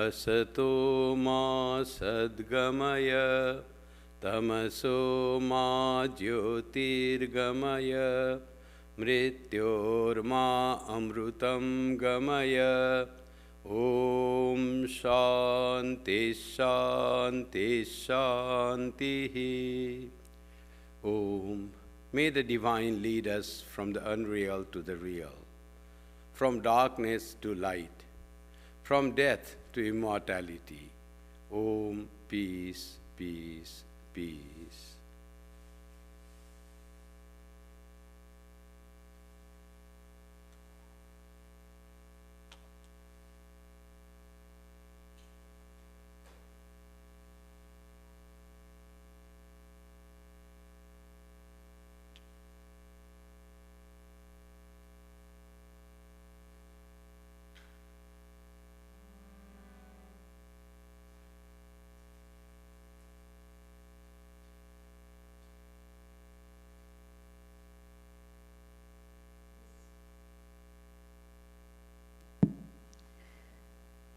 Asato ma sadgamaya tamaso ma jyotirgamaya mrityorma amrutam gamaya. Om Shanti Shanti Shanti. Om. May the divine lead us from the unreal to the real, from darkness to light, from death to immortality. Om. Peace, peace, peace.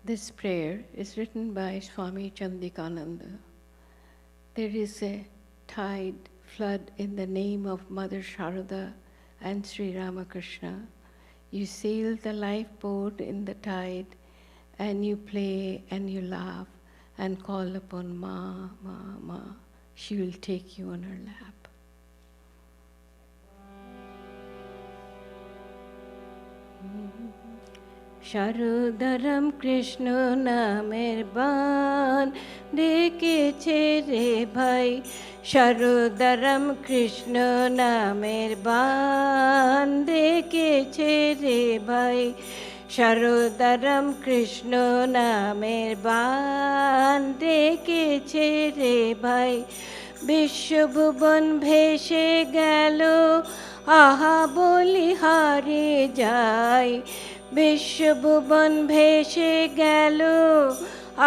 This prayer is written by Swami Jnanaprakashananda. There is a tide flood in the name of Mother Sharada and Sri Ramakrishna. You sail the lifeboat in the tide, and you play and you laugh and call upon Ma, Ma, Ma. She will take you on her lap. শারদারাম Krishna নামের বান ডেকেছে রে ভাই, শারদারাম কৃষ্ণ নামের বান ডেকেছে রে ভাই, শারদারাম কৃষ্ণ নামের বান ডেকেছে রে ভাই। বিশ্বভুবন ভেসে গেল আহা বলি হারে যায়, বিশ্বভুবন ভেসে গেল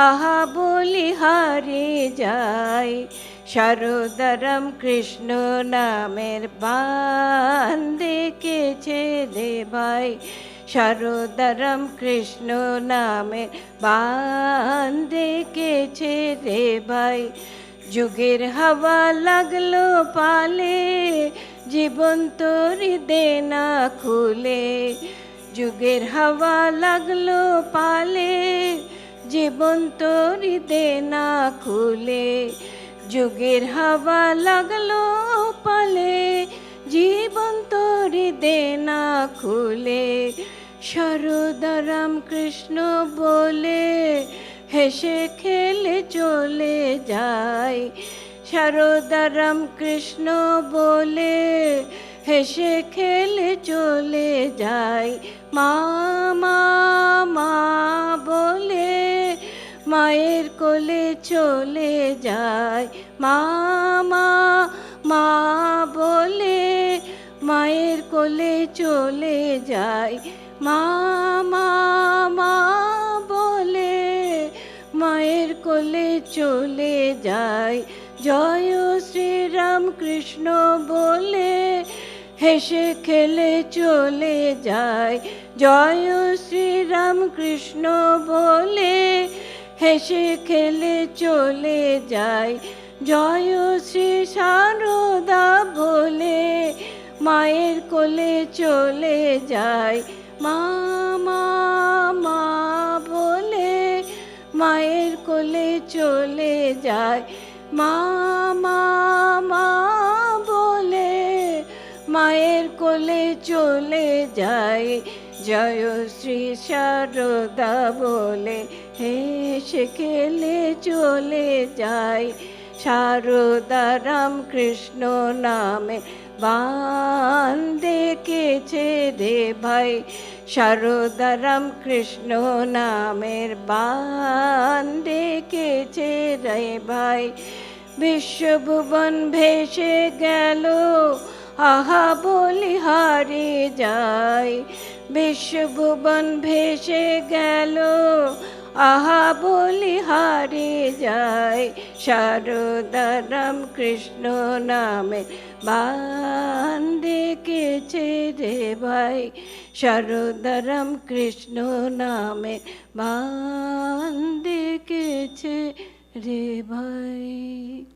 আহা বলি হারে যায়। শারদারাম কৃষ্ণ নামের বান ডেকেছে রে ভাই, শারদারাম কৃষ্ণ নামের বান ডেকেছে রে ভাই। যুগের হাওয়া লাগলো পালে, জীবন তোরি দেনা খুলে, যুগের হাওয়া লাগলো পালে, জীবন তোরি দেনা খুলে, যুগের হাওয়া লাগলো পালে, জীবন তোরি দেনা খুলে। শারদারাম কৃষ্ণ বলে হেসে খেলে চলে যায়, শারদারাম কৃষ্ণ বলে হেসে খেলে চলে যায়। মা মা মা বলে মায়ের কোলে চলে যায়, মা মা মা বলে মায়ের কোলে চলে যায়, মা মা মা বলে মায়ের কোলে চলে যায়। জয় শ্রীরাম কৃষ্ণ বলে হেসে খেলে চলে যায়, জয় শ্রীরাম কৃষ্ণ বলে হেসে খেলে চলে যায়। জয় শ্রী সারদা বলে মায়ের কোলে চলে যায়, মা মা মা বলে মায়ের কোলে চলে যায়, মা মা মা বলে মায়ের কোলে চলে যায়। জয় শ্রী সারদা বলে হেসে খেলে চলে যায়। সারদা রামকৃষ্ণ নামে বান ডেকেছে রে ভাই, সারদা রামকৃষ্ণ নামের বান ডেকেছে রে ভাই। বিশ্বভুবন ভেসে গেল আহা বলি হারে যায়, বিশ্বভুবন ভেসে গেল আহা বলি হারে যায়। সারদা রামকৃষ্ণ নামে বান ডেকেছে রে ভাই, शरुदरम कृष्ण नामे बांधे के छे रे भाई।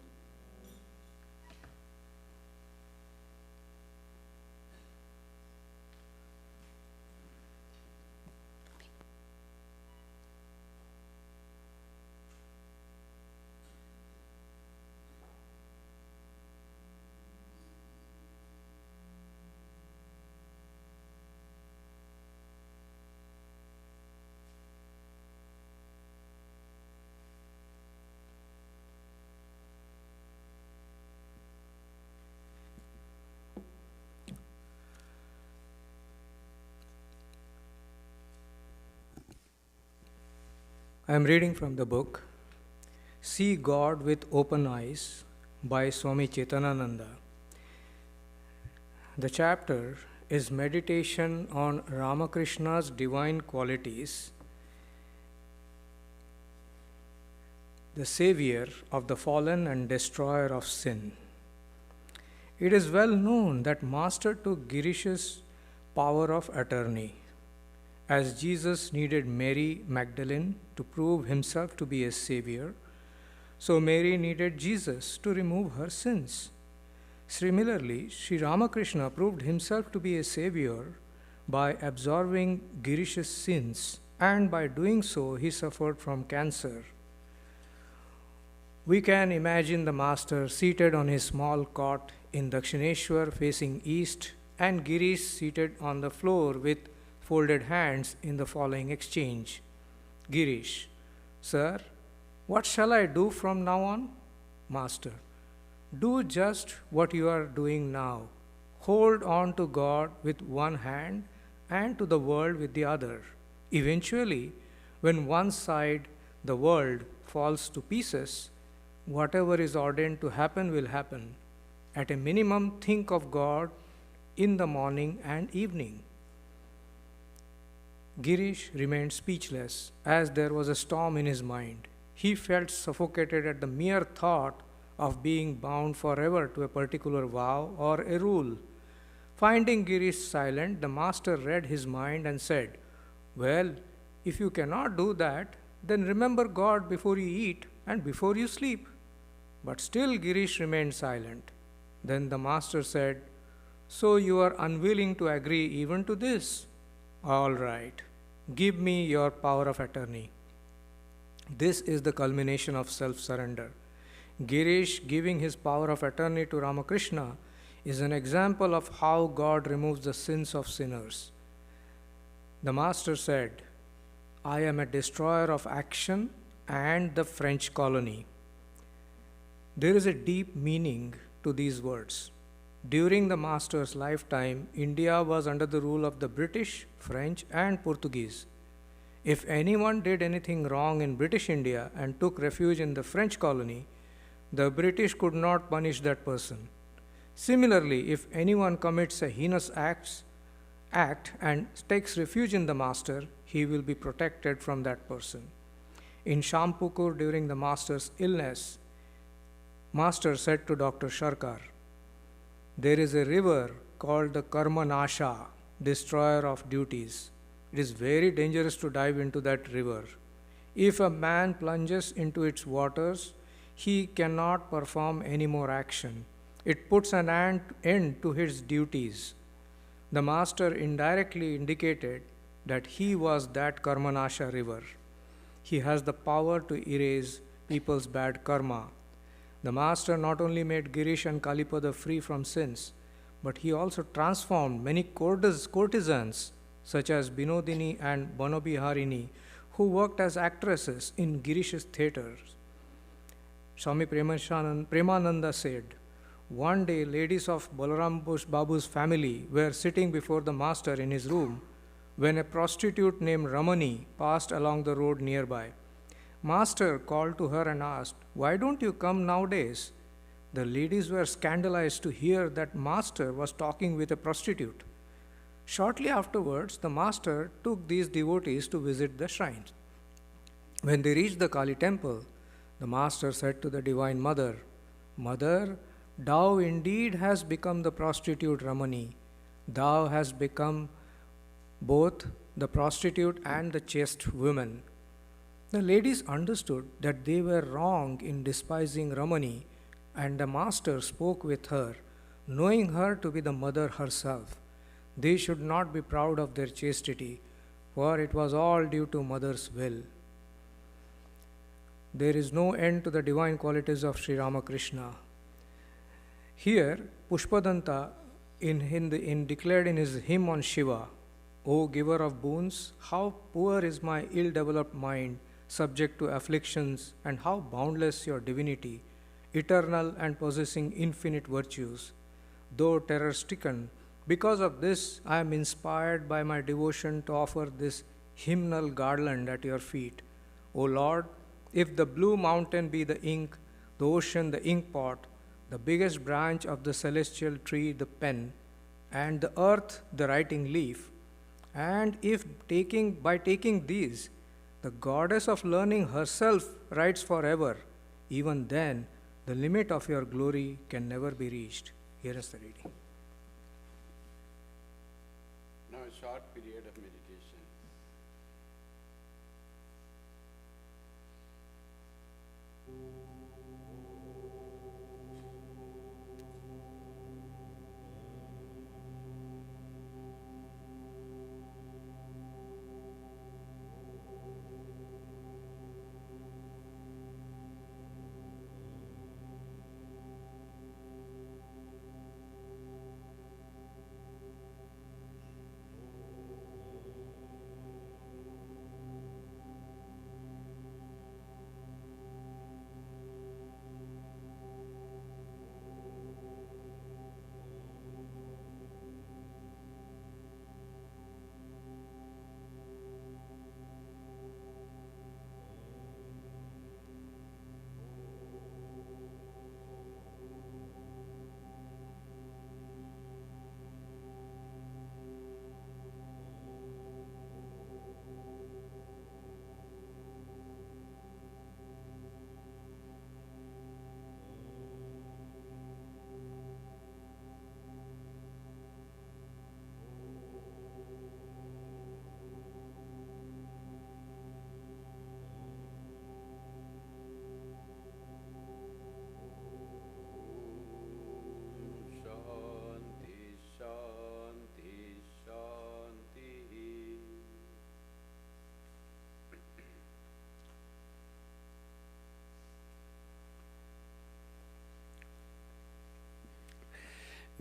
I am reading from the book See God with Open Eyes by Swami Chetanananda. The chapter is meditation on Ramakrishna's divine qualities, the savior of the fallen and destroyer of sin. It is well known that Master took Girish's power of attorney. As Jesus needed Mary Magdalene to prove himself to be a savior, so Mary needed Jesus to remove her sins. Similarly, Sri Ramakrishna proved himself to be a savior by absorbing Girish's sins, and by doing so, he suffered from cancer. We can imagine the Master seated on his small cot in Dakshineshwar facing east, and Girish seated on the floor with folded hands in the following exchange. Girish: Sir, what shall I do from now on? Master: Do just what you are doing now. Hold on to God with one hand and to the world with the other. Eventually, when one side, the world, falls to pieces, whatever is ordained to happen will happen. At a minimum, think of God in the morning and evening. Girish remained speechless, as there was a storm in his mind. He felt suffocated at the mere thought of being bound forever to a particular vow or a rule. Finding Girish silent, the Master read his mind and said, Well, if you cannot do that, then remember God before you eat and before you sleep. But still Girish remained silent. Then the Master said, So you are unwilling to agree even to this? All right. Give me your power of attorney. This is the culmination of self-surrender. Girish giving his power of attorney to Ramakrishna is an example of how God removes the sins of sinners. The Master said, I am a destroyer of action and the French colony. There is a deep meaning to these words. During the Master's lifetime, India was under the rule of the British, French, and Portuguese. If anyone did anything wrong in British India and took refuge in the French colony, the British could not punish that person. Similarly, if anyone commits a heinous act and takes refuge in the Master, he will be protected from that person. In Shampukur, during the Master's illness, Master said to Dr. Sharkar, There is a river called the Karma Nasha, destroyer of duties. It is very dangerous to dive into that river. If a man plunges into its waters, he cannot perform any more action. It puts an end to his duties. The Master indirectly indicated that he was that Karmanasha river. He has the power to erase people's bad karma. The Master not only made Girish and Kalipada free from sins, but he also transformed many courtesans such as Binodini and Banobiharini, who worked as actresses in Girish's theatres. Swami Premananda said, One day ladies of Balaram Babu's family were sitting before the Master in his room when a prostitute named Ramani passed along the road nearby. Master called to her and asked, Why don't you come nowadays? The ladies were scandalized to hear that Master was talking with a prostitute. Shortly afterwards, the Master took these devotees to visit the shrines. When they reached the Kali temple, the Master said to the Divine Mother, Mother, thou indeed hast become the prostitute Ramani. Thou hast become both the prostitute and the chaste women. The ladies understood that they were wrong in despising Ramani, and the master spoke with her, knowing her to be the mother herself. They should not be proud of their chastity, for it was all due to mother's will. There is no end to the divine qualities of Sri Ramakrishna. Here, Pushpadanta declared in his hymn on Shiva, O giver of boons, how poor is my ill-developed mind, subject to afflictions, and how boundless your divinity, eternal and possessing infinite virtues. Though terror-stricken, because of this I am inspired by my devotion to offer this hymnal garland at your feet. O Lord, if the blue mountain be the ink, the ocean the ink pot, the biggest branch of the celestial tree the pen, and the earth the writing leaf, and if by taking these, the goddess of learning herself writes forever, even then the limit of your glory can never be reached. Here is the reading. Now a short period of meditation.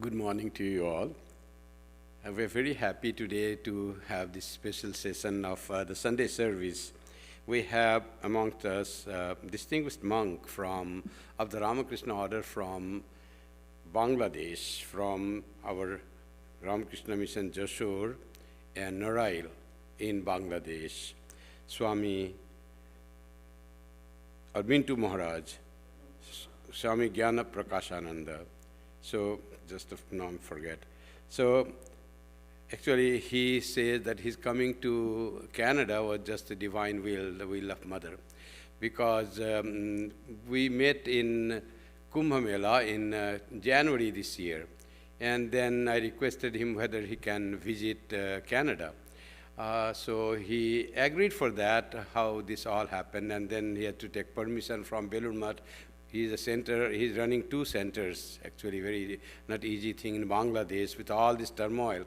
Good morning to you all. We're very happy today to have this special session of the Sunday service. We have amongst us a distinguished monk of the Ramakrishna Order from Bangladesh, from our Ramakrishna Mission Jashore and Narail in Bangladesh, Swami Mintu Maharaj, Swami Jnanaprakashananda. So, just to forget. So, actually, he says that his coming to Canada was just the divine will, the will of Mother, because we met in Kumbh Mela in January this year, and then I requested him whether he can visit Canada. So he agreed for that, how this all happened, and then he had to take permission from Belur Math. He's running 2 centers, actually very not easy thing in Bangladesh with all this turmoil.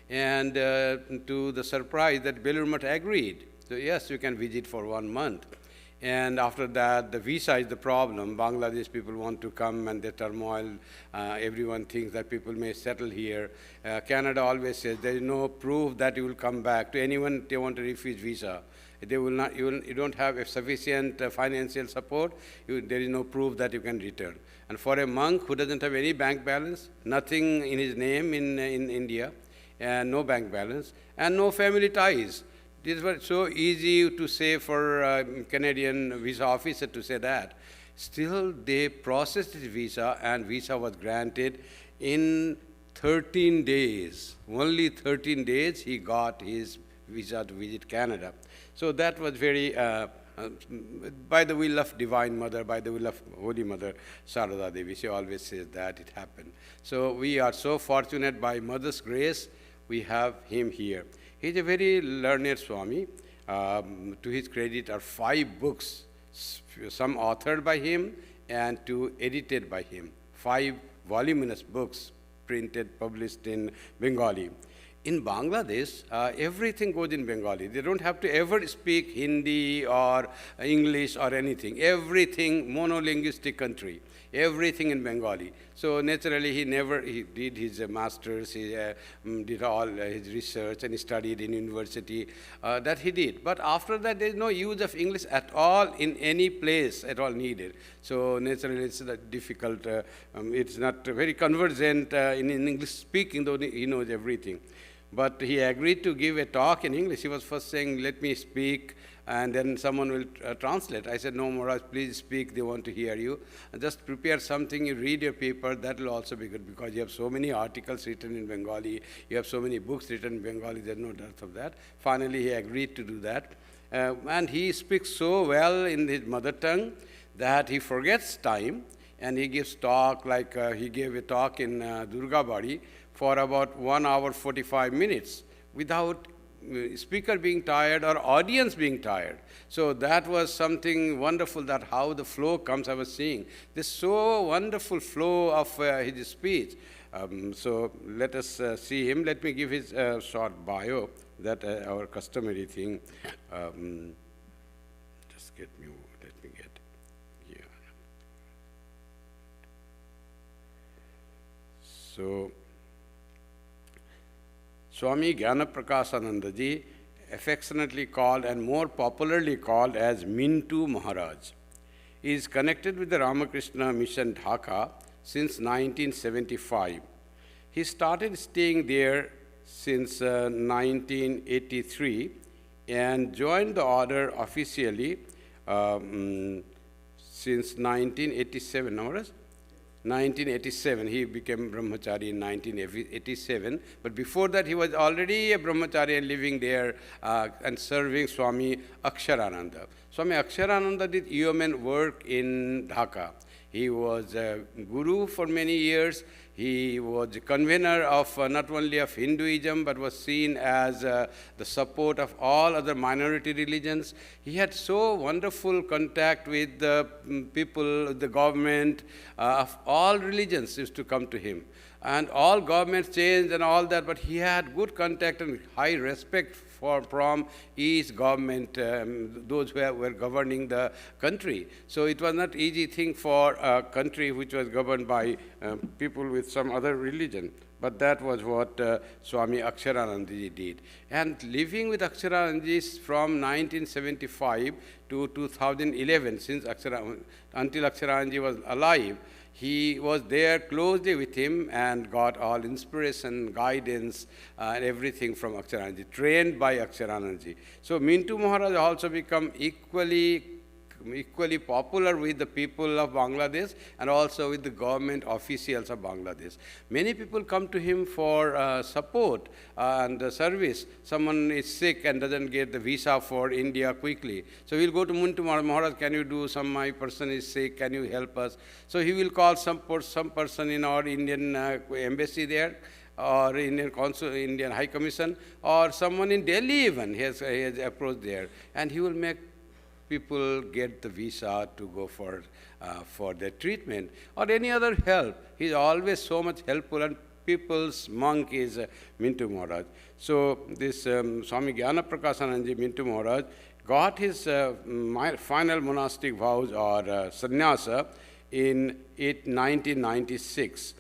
And to the surprise that Belur Math agreed. So yes, you can visit for 1 month. And after that, the visa is the problem. Bangladesh people want to come and the turmoil, everyone thinks that people may settle here. Canada always says there is no proof that you will come back. To anyone, they want a refugee visa. They will not, you don't have a sufficient financial support, there is no proof that you can return. And for a monk who doesn't have any bank balance, nothing in his name in India, and no bank balance, and no family ties. This was so easy to say for a Canadian visa officer to say that. Still, they processed his visa, and visa was granted in 13 days. Only 13 days he got his visa to visit Canada. So that was very, by the will of Divine Mother, by the will of Holy Mother, Sarada Devi. She always says that it happened. So we are so fortunate by Mother's grace, we have him here. He's a very learned Swami. To his credit are 5 books, some authored by him and 2 edited by him. 5 voluminous books printed, published in Bengali. In Bangladesh, everything goes in Bengali. They don't have to ever speak Hindi or English or anything. Everything, monolinguistic country. Everything in Bengali. So naturally, he did his master's, he did all his research, and he studied in university. That he did. But after that, there is no use of English at all in any place at all needed. So naturally, it's difficult. It's not very conversant in English speaking, though he knows everything. But he agreed to give a talk in English. He was first saying, let me speak, and then someone will translate. I said, no, Maharaj, please speak. They want to hear you. And just prepare something. You read your paper. That will also be good, because you have so many articles written in Bengali. You have so many books written in Bengali. There's no doubt of that. Finally, he agreed to do that. And he speaks so well in his mother tongue that he forgets time. And he gives talk, like he gave a talk in Durgabari for about 1 hour 45 minutes without speaker being tired or audience being tired. So that was something wonderful, that how the flow comes. I was seeing this so wonderful flow of his speech. So let us see him. Let me give his short bio, that our customary thing. Just let me get here. So Swami Jnanaprakashananda ji, affectionately called and more popularly called as Mintu Maharaj, is connected with the Ramakrishna Mission Dhaka since 1975. He started staying there since 1983 and joined the order officially since 1987. Maharaj? 1987. He became brahmachari in 1987. But before that, he was already a brahmachari and living there and serving Swami Aksharananda. Swami Aksharananda did yeoman work in Dhaka. He was a guru for many years. He was a convener of not only of Hinduism, but was seen as the support of all other minority religions. He had so wonderful contact with the people, the government of all religions used to come to him. And all governments changed and all that, but he had good contact and high respect from each government, those who were governing the country. So it was not easy thing for a country which was governed by people with some other religion. But that was what Swami Aksharanandaji did. And living with Aksharanandaji from 1975 to 2011, until Aksharanandaji was alive, he was there closely with him and got all inspiration, guidance, and everything from Aksharanandaji, trained by Aksharanandaji. So Mintu Maharaj also become equally popular with the people of Bangladesh and also with the government officials of Bangladesh. Many people come to him for support and service. Someone is sick and doesn't get the visa for India quickly. So he'll go to Mintu Maharaj, can you do some, my person is sick, can you help us? So he will call some person in our Indian embassy there, or Indian Consul, Indian High Commission, or someone in Delhi even, he has approached there, and he will make people get the visa to go for their treatment or any other help. He's always so much helpful, and people's monk is Mintu Maharaj. So this Swami Jnanaprakashananda Mintu Maharaj got his final monastic vows or sannyasa in 1996.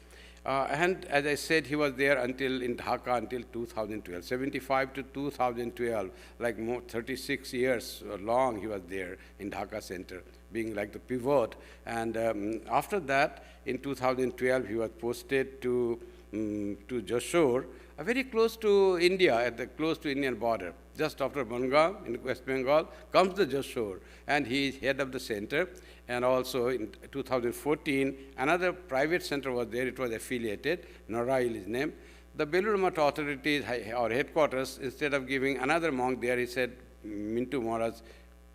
And as I said, he was there in Dhaka until 2012, 75 to 2012, like 36 years long he was there in Dhaka center, being like the pivot. And after that, in 2012, he was posted to Jashore, very close to India, close to Indian border. Just after Bangalore, in West Bengal, comes the Jashore, and he is head of the center. And also in 2014, another private center was there. It was affiliated, Narail is name. The Belur Math authorities, our headquarters, instead of giving another monk there, he said, Mintu Maharaj,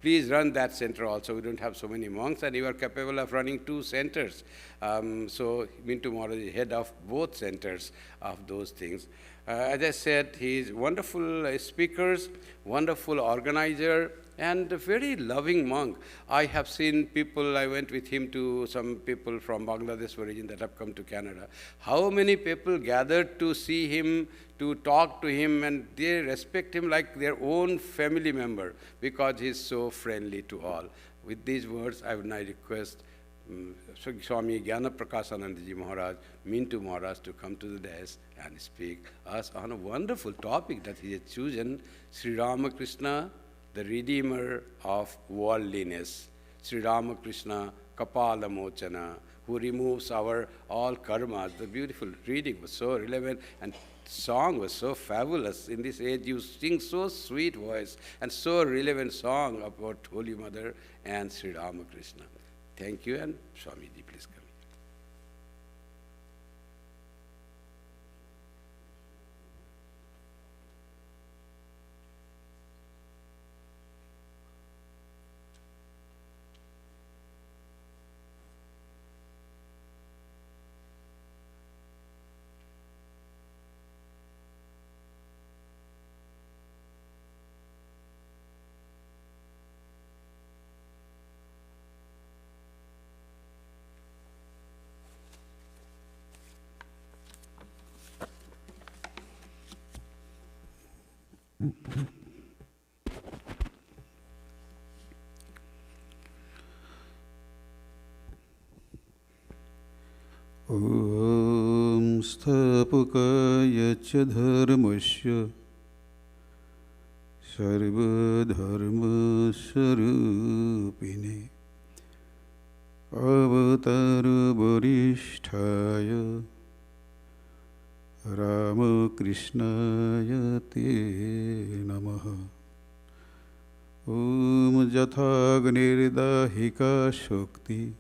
please run that center also. We don't have so many monks, and you are capable of running 2 centers. So Mintu Maharaj is head of both centers of those things. As I said, he is wonderful speaker, wonderful organizer, and a very loving monk. I have seen people, I went with him to some people from Bangladesh origin that have come to Canada. How many people gathered to see him, to talk to him, and they respect him like their own family member because he is so friendly to all. With these words, I would now request Swami Jnanaprakashananda Maharaj, Mintu Maharaj, to come to the dais and speak us on a wonderful topic that he has chosen, Sri Ramakrishna, the Redeemer of Worldliness, Sri Ramakrishna Kapala Mochana, who removes our all karmas. The beautiful reading was so relevant and song was so fabulous. In this age, you sing so sweet voice and so relevant song about Holy Mother and Sri Ramakrishna. Thank you, and Swamiji, please come. Om Sthapakaya cha dharmasya sarva dharma sarupine avatara varisthaya Ramakrishnaya te namaha. Om Jathagnirdahi Shakti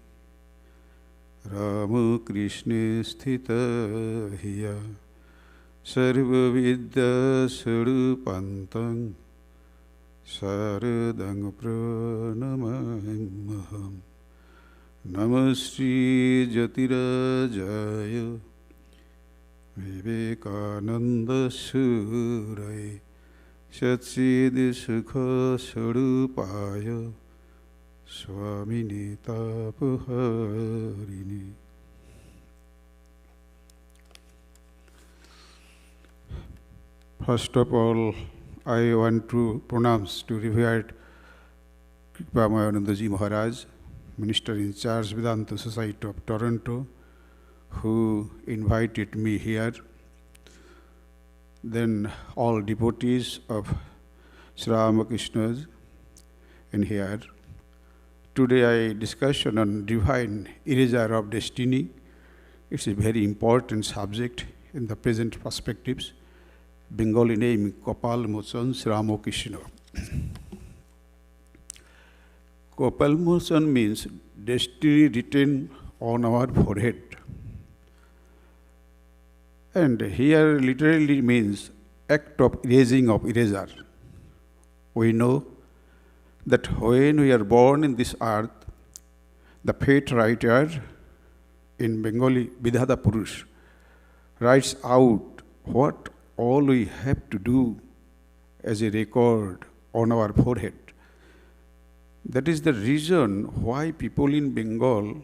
Ramakrishna Sthita Hiya Sarva Vidya Sarupantang Saradang Pranamaham Namastri Jatirajaya Vivekananda Surai Satsidhi Sukha Sarupaya Swami Tapaharini. First of all, I want to pronounce to revered Kripamayananda Maharaj, Minister in charge, Vedanta Society of Toronto, who invited me here. Then all devotees of Sri Ramakrishna in here. Today I discussion on divine erasure of destiny. It's a very important subject in the present perspectives. Bengali name Kapal Mochan Sri Ramakrishna. Kapal Mochan means destiny written on our forehead. And here literally means act of erasing of eraser. We know that when we are born in this earth, the fate writer in Bengali, Vidhata Purush, writes out what all we have to do as a record on our forehead. That is the reason why people in Bengal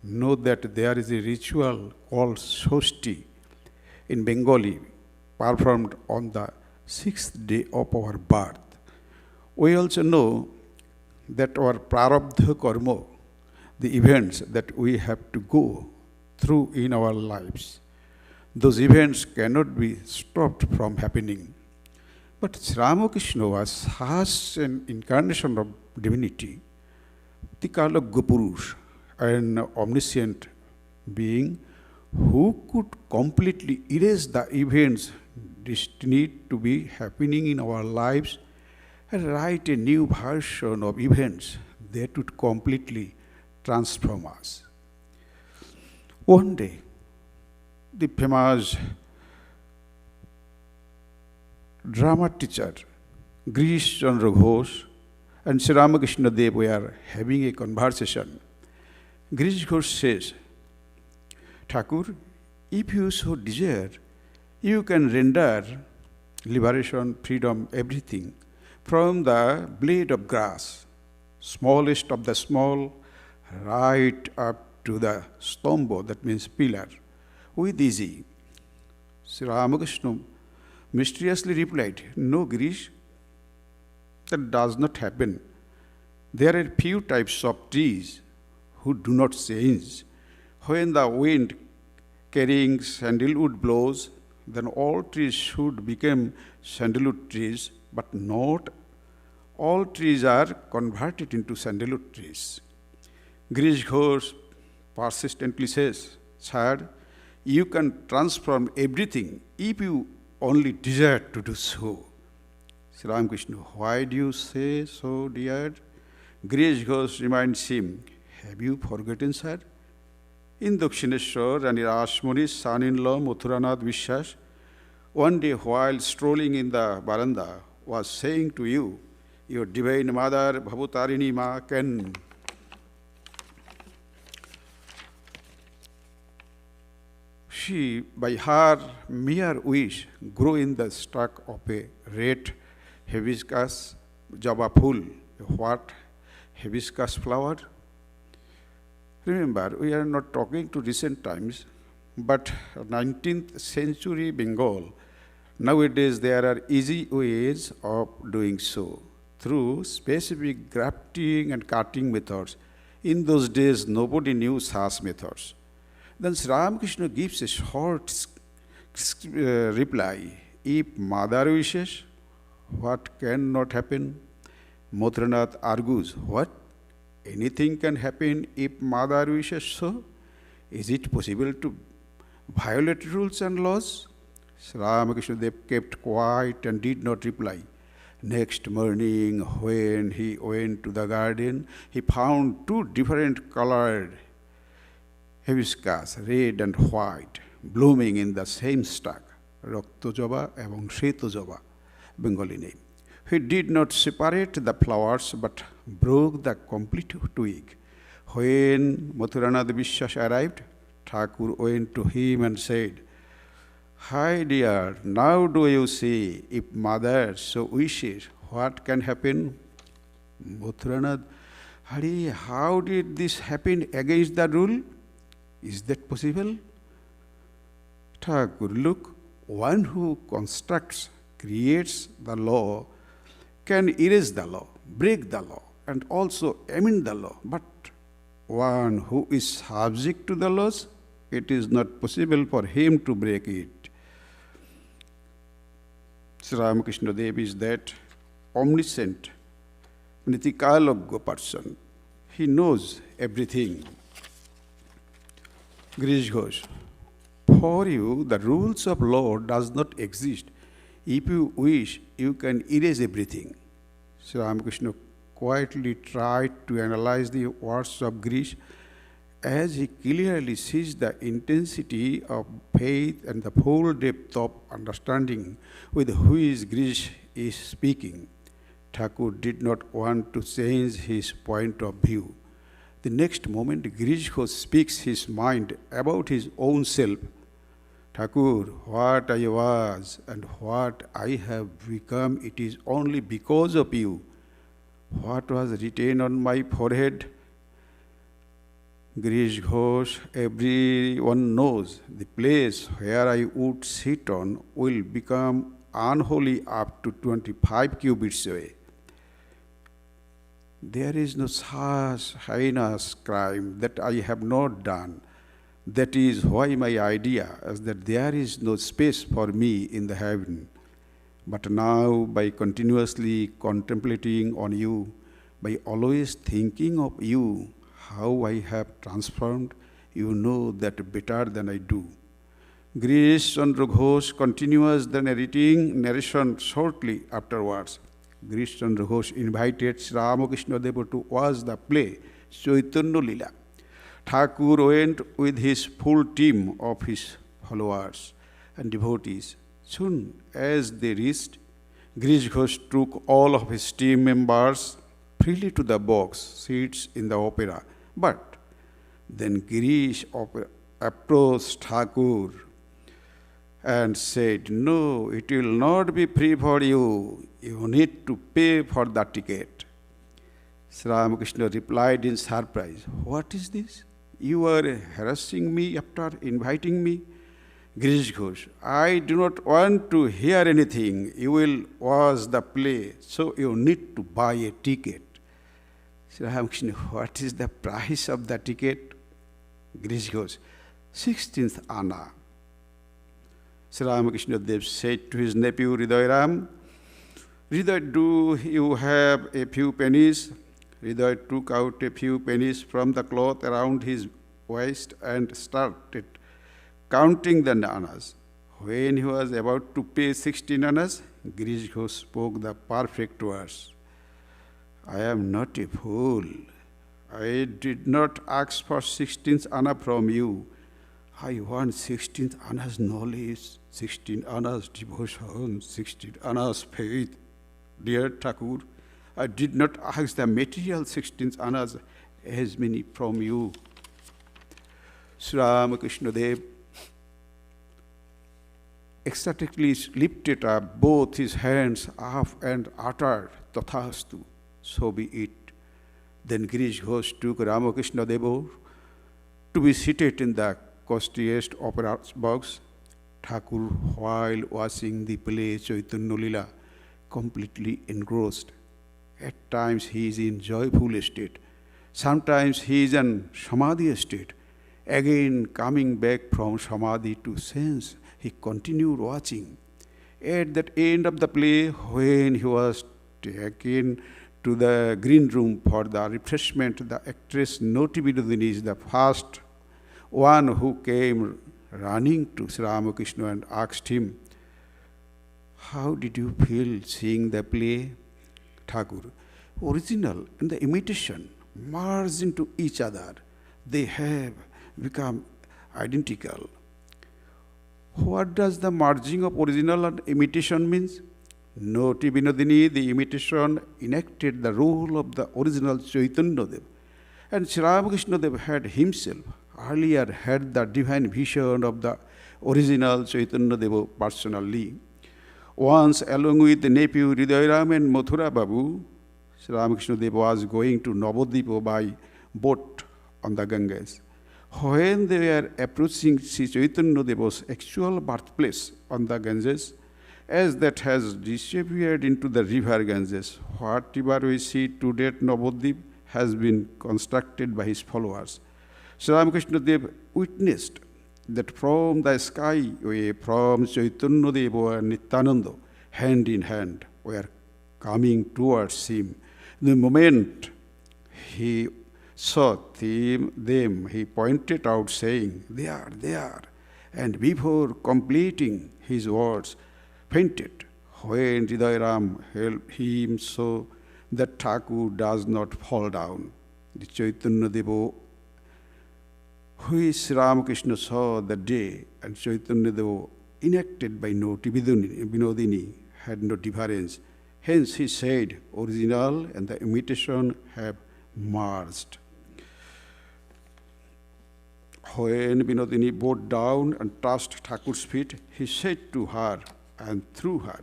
know that there is a ritual called Shoshti in Bengali, performed on the 6th day of our birth. We also know that our prarabdha karma, the events that we have to go through in our lives, those events cannot be stopped from happening. But Sri Ramakrishna was such an incarnation of divinity, Tikala Gupurush, an omniscient being who could completely erase the events destined to be happening in our lives and write a new version of events that would completely transform us. One day, the famous drama teacher, Girish Chandra Ghosh, and Sri Ramakrishna Dev were having a conversation. Girish Ghosh says, Thakur, if you so desire, You can render liberation, freedom, everything from the blade of grass, smallest of the small, right up to the stombo, that means pillar, with easy. Sri Ramakrishna mysteriously replied, "No, Girish, that does not happen. There are few types of trees who do not change. When the wind carrying sandalwood blows, then all trees should become sandalwood trees, but not all trees are converted into sandalwood trees." Girish Ghosh persistently says, "Sir, you can transform everything if you only desire to do so." Sri Ramakrishna, "Why do you say so, dear?" Girish Ghosh reminds him, "Have you forgotten, sir? In Dakshineshwar, Rani Rashmuni's son-in-law, Mathuranath Vishwas, one day while strolling in the veranda, was saying to you, 'Your divine mother, Bhavutarini Ma, can she, by her mere wish, grow in the stalk of a red hibiscus java full, a what hibiscus flower?'" Remember, we are not talking to recent times, but 19th century Bengal. Nowadays, there are easy ways of doing so through specific grafting and cutting methods. In those days, nobody knew such methods. Then Sri Ramakrishna gives a short reply. If mother wishes, what cannot happen? Mathuranath argues, what? Anything can happen if mother wishes so? Is it possible to violate rules and laws? Sri Ramakrishna Dev kept quiet and did not reply. Next morning, when he went to the garden, he found two different colored hibiscus, red and white, blooming in the same stalk, Raktojaba and Shetojaba, Bengali name. He did not separate the flowers but broke the complete twig. When Mathuranath Vishwas arrived, Thakur went to him and said, "Hi dear, now do you see, if mother so wishes, what can happen?" Mathuranath, "Hari, how did this happen against the rule? Is that possible?" Thakur, look, one who constructs, creates the law, can erase the law, break the law, and also amend the law. But one who is subject to the laws, it is not possible for him to break it. Sri Ramakrishna Dev is that omniscient, Nitikalogya person. He knows everything. Girish Ghosh, for you, the rules of law does not exist. If you wish, you can erase everything. Sri Ramakrishna quietly tried to analyze the words of Girish as he clearly sees the intensity of faith and the full depth of understanding with which Girish is speaking. Thakur did not want to change his point of view. The next moment, Girish Ghosh speaks his mind about his own self. Thakur, what I was and what I have become, it is only because of you. What was written on my forehead? Girish Ghosh, everyone knows the place where I would sit on will become unholy up to 25 cubits away. There is no such heinous crime that I have not done. That is why my idea is that there is no space for me in the heaven. But now, by continuously contemplating on you, by always thinking of you, how I have transformed, you know that better than I do. Girish Chandra Ghosh continues the narration shortly afterwards. Girish Chandra Ghosh invited Sri Ramakrishna Deva to watch the play Chaitanya Lila. Thakur went with his full team of his followers and devotees. Soon as they reached, Girish Ghosh took all of his team members freely to the box seats in the opera. But then Girish approached Thakur and said, "No, it will not be free for you. You need to pay for the ticket." Sri Ramakrishna replied in surprise, "What is this? You are harassing me after inviting me?" Girish Ghosh, "I do not want to hear anything. You will watch the play, so you need to buy a ticket." Sri Ramakrishna, "What is the price of the ticket?" Girish Ghosh, 16th Anna. Sri Ramakrishna Dev said to his nephew Hridayaram, "Hriday, do you have a few pennies?" Hriday took out a few pennies from the cloth around his waist and started counting the annas. When he was about to pay 16 annas, Girish Ghosh spoke the perfect words, "I am not a fool. I did not ask for 16th anna from you. I want 16th anna's knowledge, 16 anna's devotion, 16 anna's faith. Dear Thakur, I did not ask the material 16th annas as many from you." Sri Ramakrishna Dev ecstatically lifted up both his hands up and uttered, "Tathastu, so be it." Then Girish Ghosh took Ramakrishna Deva to be seated in the costliest opera box. Thakur, while watching the play Chaitanya Lila, completely engrossed. At times he is in joyful state. Sometimes he is in samadhi state. Again, coming back from samadhi to sense, he continued watching. At that end of the play, when he was taken to the green room for the refreshment, the actress Noti Binodini is the first one who came running to Sri Ramakrishna and asked him, "How did you feel seeing the play?" Thakur, "Original and the imitation merge into each other. They have become identical." What does the merging of original and imitation means? Noti Binodini, the imitation, enacted the role of the original Chaitanya Dev. And Sri Ramakrishna Dev had himself earlier had the divine vision of the original Chaitanya Deva personally. Once, along with the nephew Hridayaram and Mathura Babu, Sri Ramakrishna Dev was going to Navadvipa by boat on the Ganges. When they were approaching Sri Chaitanya Deva's actual birthplace on the Ganges, as that has disappeared into the river Ganges, whatever we see today at Navadvip has been constructed by his followers. Sri Ramakrishna Dev witnessed that from the sky, from Chaitanya Deva and Nityananda, hand in hand, were coming towards him. The moment he saw them, he pointed out, saying, "They are," and before completing his words, fainted. When Hridayaram helped him so that Thakur does not fall down, the Chaitanya Deva, which Sri Ramakrishna saw that day, and Chaitanya Deva enacted by Noti Binodini, had no difference. Hence he said, original and the imitation have merged. When Binodini bowed down and touched Thakur's feet, he said to her and through her,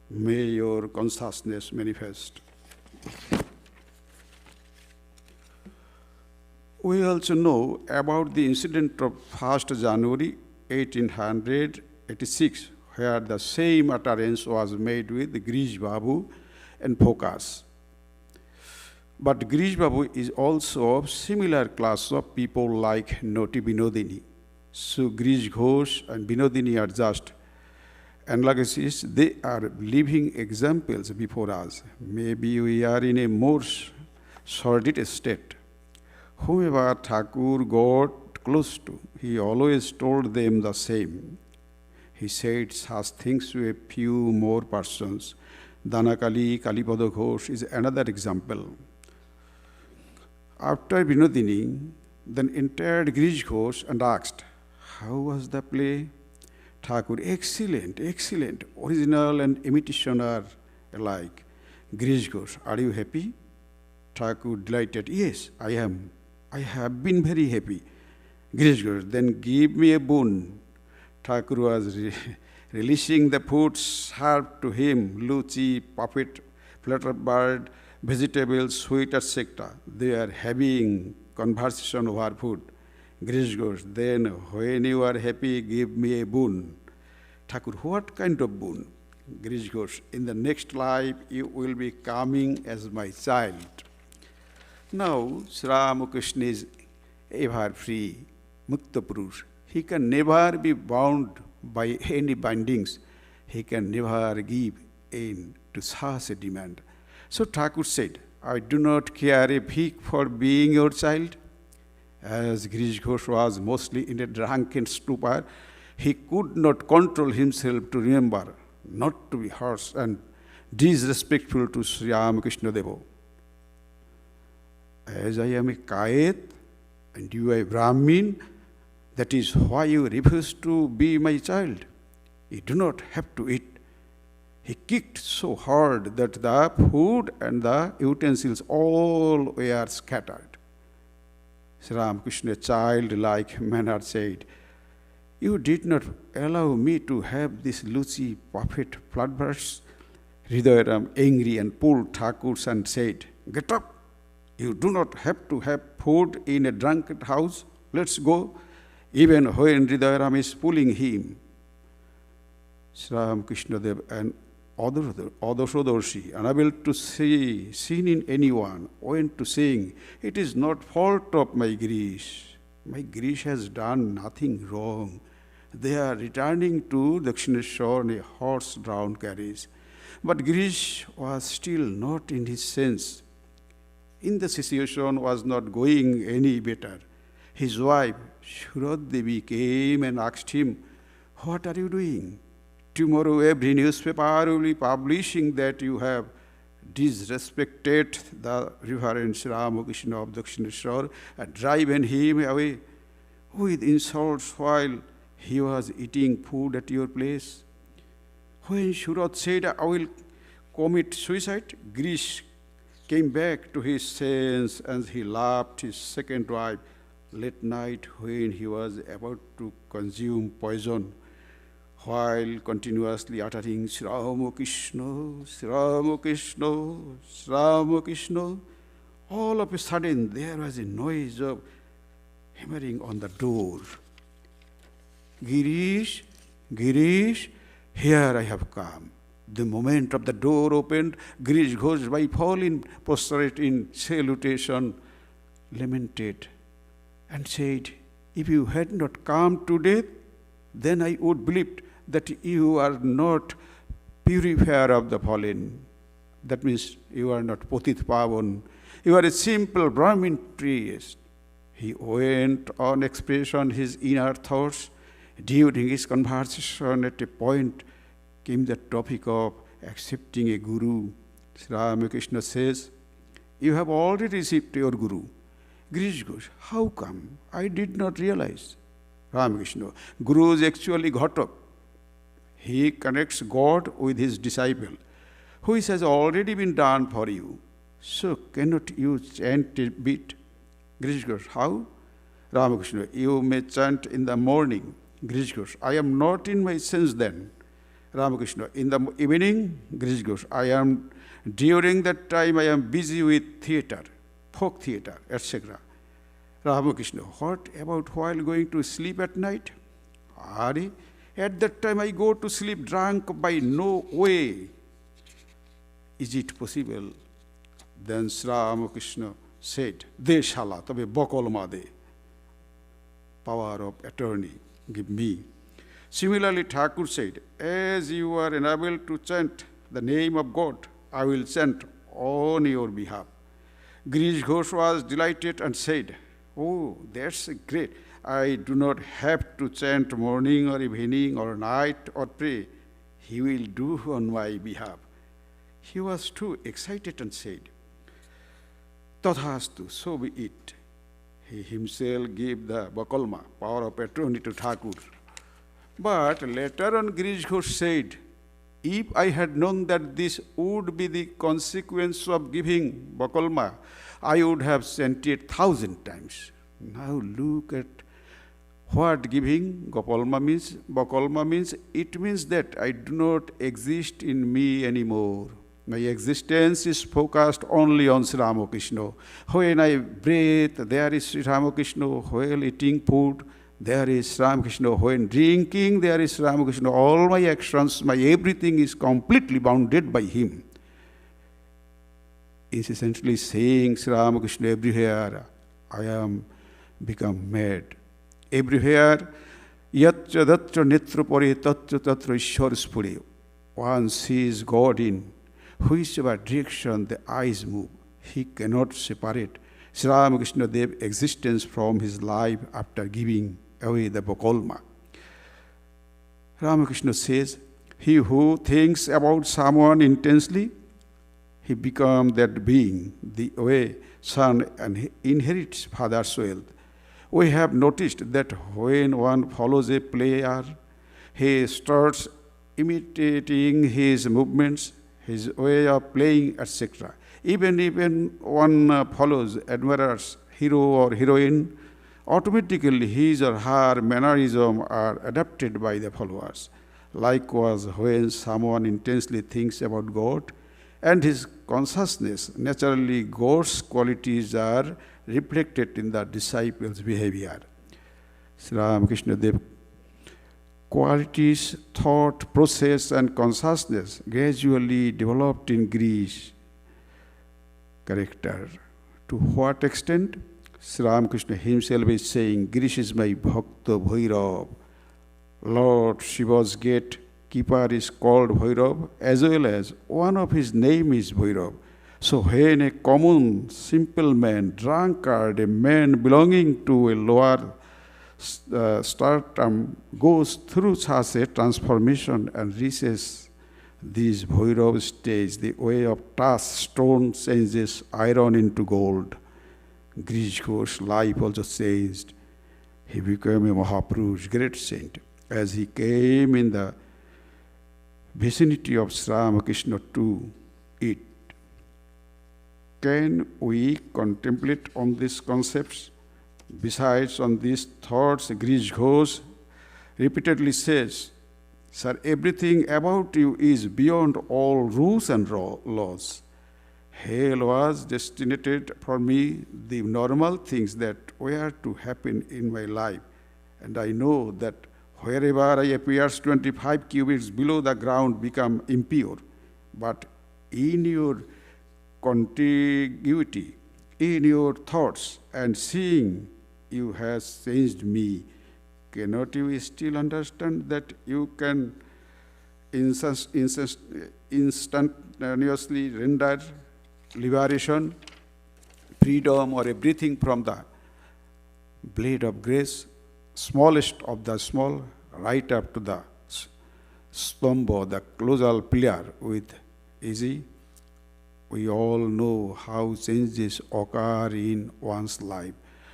"May your consciousness manifest." We also know about the incident of 1st January 1886, where the same utterance was made with Girish Babu and Phokas. But Girish Babu is also of similar class of people like Noti Binodini. So Girish Ghosh and Binodini are just analogies. They are living examples before us. Maybe we are in a more sordid state. Whomever Thakur got close to, he always told them the same. He said such things to a few more persons. Danakali Kalipada Ghosh is another example. After Binodini, then entered Girish Ghosh and asked, "How was the play?" Thakur, excellent. Original and imitation are alike. Girish Ghosh, "Are you happy?" Thakur, delighted, "Yes, I am. I have been very happy." Girish Ghosh, "Then give me a boon." Thakur was releasing the food served to him, luchi, puppet, flutter bird, vegetables, sweet, etc. They are having conversation over food. Girish goes, then when you are happy, give me a boon. Thakur, what kind of boon? Girish goes, in the next life you will be coming as my child. Now, Sri Ramakrishna is ever free, Mukta Purush. He can never be bound by any bindings. He can never give in to such a demand. So Thakur said, I do not care a fig for being your child. As Girish Ghosh was mostly in a drunken stupor, he could not control himself to remember not to be harsh and disrespectful to Sri Ramakrishna Deva. As I am a Kayet and you are a Brahmin, that is why you refuse to be my child. You do not have to eat. He kicked so hard that the food and the utensils all were scattered. Sri Ramakrishna, childlike manner, said, you did not allow me to have this luchi, puppet, floodbursts. Hridayaram, angry, and pulled Thakur's and said, get up. You do not have to have food in a drunken house. Let's go. Even when Hridayaram is pulling him. Sri Ramakrishna Dev and Adoshodorshi, unable to see sin in anyone, went to saying, it is not fault of my Girish. My Girish has done nothing wrong. They are returning to Dakshineshwar in a horse-drawn carriage. But Girish was still not in his sense. In the situation was not going any better. His wife, Shurad Devi, came and asked him, what are you doing? Tomorrow every newspaper will be publishing that you have disrespected the Reverend Sri Ramakrishna of Dakshineshwar and driven him away with insults while he was eating food at your place. When Shurad said, I will commit suicide, Girish came back to his sense and he loved his second wife late night when he was about to consume poison, while continuously uttering Sri Ramakrishna, Sri Ramakrishna, Sri Ramakrishna. All of a sudden there was a noise of hammering on the door. Girish, Girish, here I have come. The moment of the door opened, Girish Ghosh, by falling prostrate in salutation, lamented and said, if you had not come today, then I would believe that you are not purifier of the fallen. That means you are not Potit Pavan. You are a simple Brahmin priest. He went on expression his inner thoughts. During his conversation, at a point came the topic of accepting a guru. Sri Ramakrishna says, you have already received your guru. Girish Ghosh, how come? I did not realize. Ramakrishna, guru is actually Ghatak. He connects God with his disciple, which has already been done for you. So cannot you chant a bit? Girish Ghosh, how? Ramakrishna, you may chant in the morning. Girish Ghosh, I am not in my sense then. Ramakrishna, in the evening. Girish Ghosh, I am, during that time I am busy with theatre, folk theatre, etc. Ramakrishna, what about while going to sleep at night? Ari, at that time I go to sleep drunk, by no way. Is it possible? Then Sri Ramakrishna said, De shala, tabe bokolma de. Power of attorney, give me. Similarly, Thakur said, as you are unable to chant the name of God, I will chant on your behalf. Girish Ghosh was delighted and said, oh, that's great. I do not have to chant morning or evening or night or pray. He will do on my behalf. He was too excited and said, Tathastu, so be it. He himself gave the Bakalma, power of attorney, to Thakur. But later on, Girish Ghosh said, if I had known that this would be the consequence of giving Bakalma, I would have sent it 1,000 times. Now look at What giving Gopalma means? Gopalma means, it means that I do not exist in me anymore. My existence is focused only on Sri Ramakrishna. When I breathe, there is Sri Ramakrishna. While eating food, there is Sri Ramakrishna. When drinking, there is Sri Ramakrishna. All my actions, my everything is completely bounded by him. Is essentially saying Sri Ramakrishna everywhere. I am become mad. Everywhere, yatra datra nitra pare tatra tatra ishwar spure. One sees God in whichever direction the eyes move. He cannot separate Sri Ramakrishna Dev's existence from his life after giving away the Bokolma. Ramakrishna says, he who thinks about someone intensely, he becomes that being, the way son and inherits father's wealth. We have noticed that when one follows a player, he starts imitating his movements, his way of playing, etc. Even one follows, admires hero or heroine, automatically his or her mannerisms are adapted by the followers. Likewise, when someone intensely thinks about God and his consciousness, naturally God's qualities are reflected in the disciples' behavior. Sri Ramakrishna Dev qualities, thought, process, and consciousness gradually developed in Greece character. To what extent? Sri Ramakrishna himself is saying, Greece is my Bhakta Bhairav. Lord Shiva's gatekeeper is called Bhairav, as well as one of his name is Bhairav. So when a common, simple man, drunkard, a man belonging to a lower stratum goes through such a transformation and reaches this Bhairav stage, the way of tossed stone changes iron into gold. Grish Ghosh's life also changed. He became a Mahapurush, great saint. As he came in the vicinity of Sri Ramakrishna to eat. Can we contemplate on these concepts? Besides on these thoughts, Grish Ghosh repeatedly says, Sir, everything about you is beyond all rules and laws. Hell was destined for me, the normal things that were to happen in my life. And I know that wherever I appears 25 cubits below the ground become impure. But in your contiguity, in your thoughts and seeing, you has changed me. Cannot you still understand that you can instantaneously render liberation, freedom, or everything from the blade of grace, smallest of the small, right up to the stambha, the colossal pillar with easy? We all know how changes occur in one's life.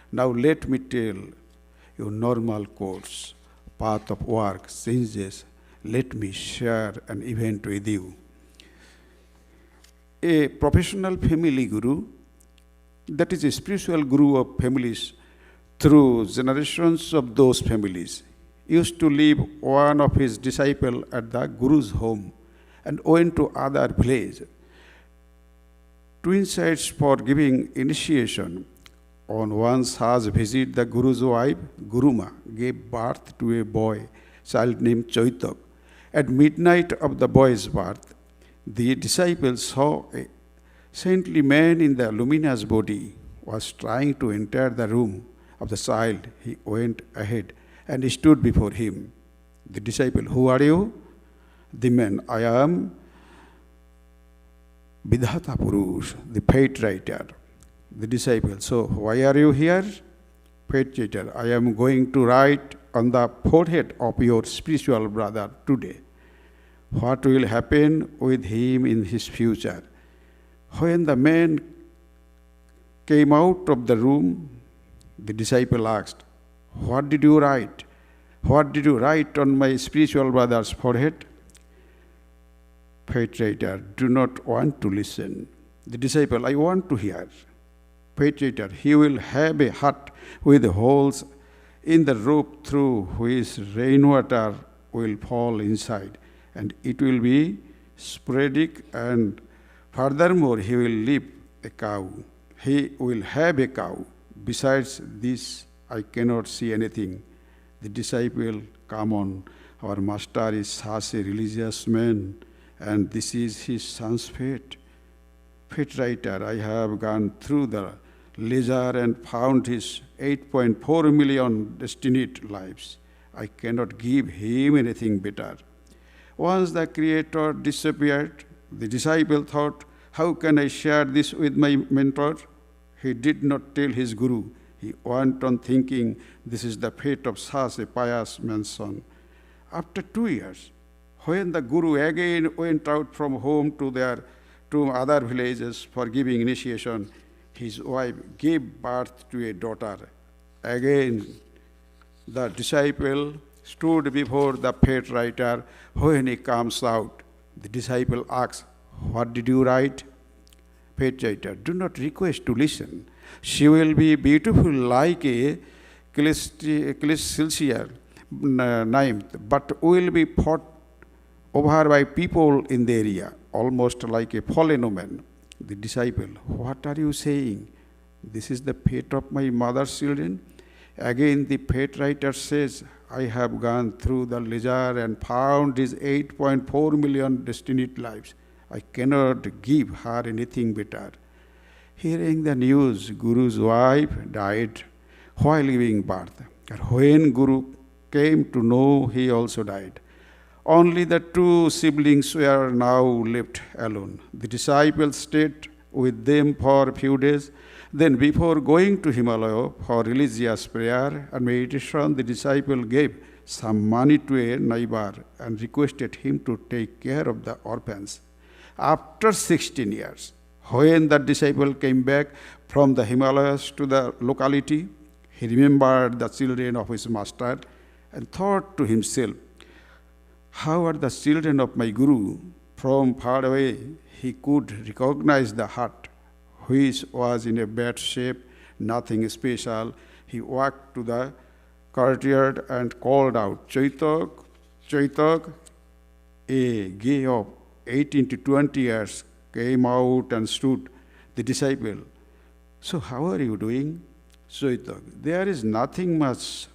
Now let me tell you normal course, path of work, changes. Let me share an event with you. A professional family guru, that is a spiritual guru of families, through generations of those families, used to leave one of his disciples at the guru's home and went to other village. Twin sites for giving initiation. On one such visit, the guru's wife, Guruma, gave birth to a boy, child named Chaitak. At midnight of the boy's birth, the disciples saw a saintly man in the luminous body was trying to enter the room of the child. He went ahead and stood before him. The disciple, who are you? The man, I am Vedanta Purush, the fate writer. The disciple, so why are you here? Fate writer, I am going to write on the forehead of your spiritual brother today what will happen with him in his future. When the man came out of the room, the disciple asked, what did you write? What did you write on my spiritual brother's forehead? Fate writer, do not want to listen. The disciple, I want to hear. Fate writer, he will have a hut with holes in the rope through which rainwater will fall inside, and it will be sporadic, and furthermore he will leave a cow. He will have a cow. Besides this, I cannot see anything. The disciple, come on, our master is such a religious man, and this is his son's fate. Fate writer, I have gone through the ledger and found his 8.4 million destined lives. I cannot give him anything better. Once the Creator disappeared, the disciple thought, how can I share this with my mentor? He did not tell his guru. He went on thinking, this is the fate of such a pious man's son. After 2 years, when the guru again went out from home to other villages for giving initiation, his wife gave birth to a daughter. Again, the disciple stood before the fate writer. When he comes out, the disciple asks, what did you write? Fate writer, do not request to listen. She will be beautiful like a celestial nymph, but will be fought over by people in the area, almost like a fallen woman. The disciple, what are you saying? This is the fate of my mother's children. Again, the fate writer says, I have gone through the ledger and found his 8.4 million destined lives. I cannot give her anything better. Hearing the news, Guru's wife died while giving birth. And when Guru came to know, he also died. Only the two siblings were now left alone. The disciple stayed with them for a few days. Then, before going to Himalaya for religious prayer and meditation, the disciple gave some money to a neighbor and requested him to take care of the orphans. After 16 years, when the disciple came back from the Himalayas to the locality, he remembered the children of his master and thought to himself, how are the children of my Guru? From far away, he could recognize the hut, which was in a bad shape, nothing special. He walked to the courtyard and called out, Chaitak, Chaitak. A gay of 18 to 20 years came out and stood. The disciple, so how are you doing? Chaitak, there is nothing much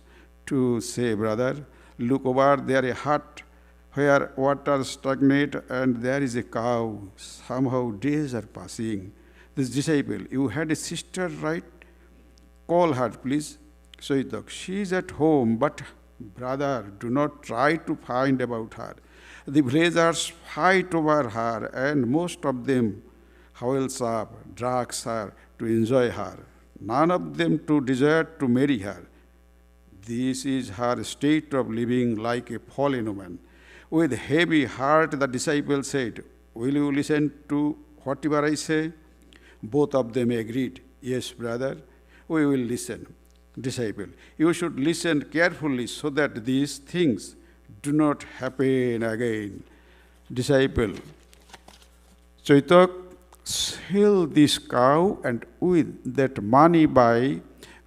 to say, brother. Look over there, a hut where water stagnate, and there is a cow. Somehow days are passing. This disciple, you had a sister, right? Call her, please. Chaitak, she is at home, but brother, do not try to find about her. The villagers fight over her, and most of them howls up, drags her to enjoy her. None of them to desire to marry her. This is her state of living like a fallen woman. With heavy heart, the disciple said, will you listen to whatever I say? Both of them agreed, yes, brother, we will listen. Disciple, you should listen carefully so that these things do not happen again. Disciple, Chaitak, sell this cow and with that money buy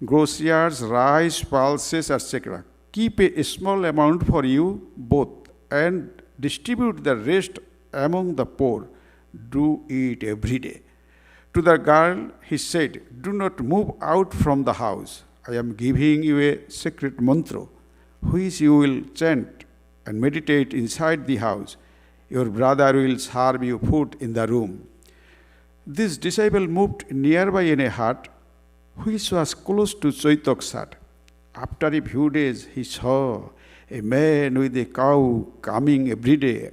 groceries, rice, pulses, etc. Keep a small amount for you both and distribute the rest among the poor. Do it every day. To the girl, he said, do not move out from the house. I am giving you a secret mantra, which you will chant and meditate inside the house. Your brother will serve you food in the room. This disciple moved nearby in a hut, which was close to Chaitak's hut. After a few days, he saw a man with a cow coming every day